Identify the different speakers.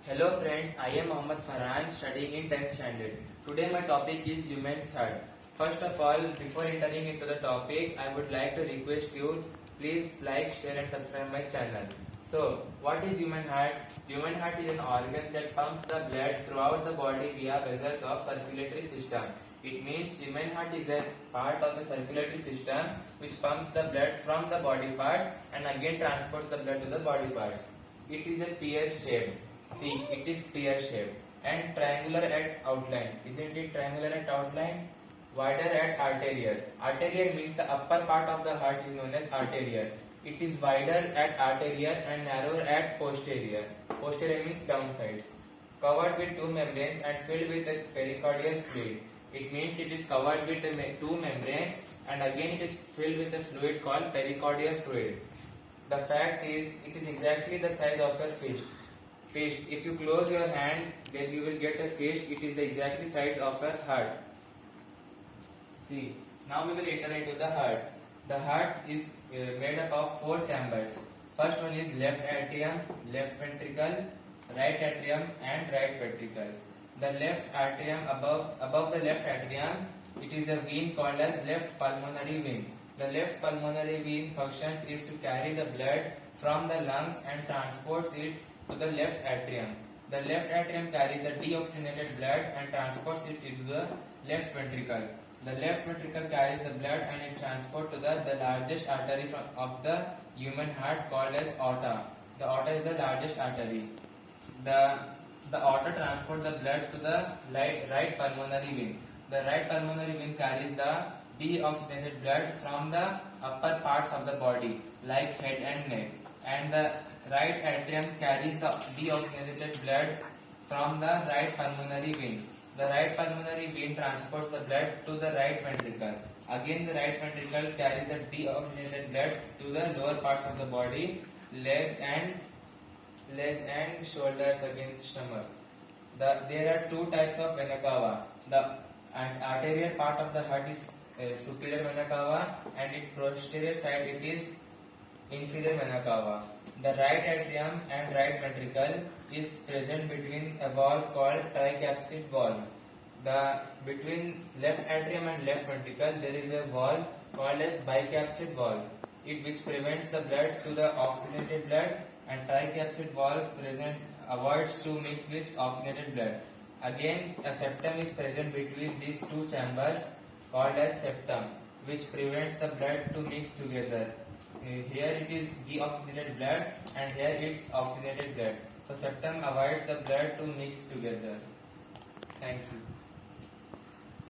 Speaker 1: Hello friends, I am Mohammad Farhan studying in 10th standard. Today my topic is human heart. First of all, before entering into the topic, I would like to request you please like, share and subscribe my channel. So, what is human heart? Human heart is an organ that pumps the blood throughout the body via vessels of circulatory system. It means human heart is a part of a circulatory system which pumps the blood from the body parts and again transports the blood to the body parts. It is a pear shaped. See, it is pear shaped and triangular at outline. Isn't it triangular at outline? Wider at arterial. Arterial means the upper part of the heart is known as arterial. It is wider at arterial and narrower at posterior. Posterior means downsides. Covered with two membranes and filled with a pericardial fluid. It means it is covered with two membranes and again it is filled with a fluid called pericardial fluid. The fact is, it is exactly the size of a fist. If you close your hand, then you will get a fist. It is the exactly size of a heart. See, now we will enter into the heart. The heart is made up of four chambers. First one is left atrium, left ventricle, right atrium and right ventricle. The left atrium above the left atrium, it is a vein called as left pulmonary vein. The left pulmonary vein functions is to carry the blood from the lungs and transports it to the left atrium. The left atrium carries the deoxygenated blood and transports it into the left ventricle. The left ventricle carries the blood and it transports to the largest artery of the human heart called as aorta. The aorta is the largest artery. The aorta transports the blood to the right pulmonary vein. The right pulmonary vein carries the deoxygenated blood from the upper parts of the body like head and neck, and the right atrium carries the deoxygenated blood from the right pulmonary vein. The right pulmonary vein transports the blood to the right ventricle. Again the right ventricle carries the deoxygenated blood to the lower parts of the body, leg and shoulders, again stomach. There are two types of vena cava. The arterial part of the heart is superior vena cava and its posterior side it is inferior vena cava. The right atrium and right ventricle is present between a valve called tricapsid valve. Between left atrium and left ventricle there is a valve called as bicapsid valve, which prevents the blood to the oxygenated blood, and tricapsid valve avoids to mix with oxygenated blood. Again, a septum is present between these two chambers called as septum, which prevents the blood to mix together. Here it is deoxygenated blood and here it's oxygenated blood. So septum avoids the blood to mix together. Thank you.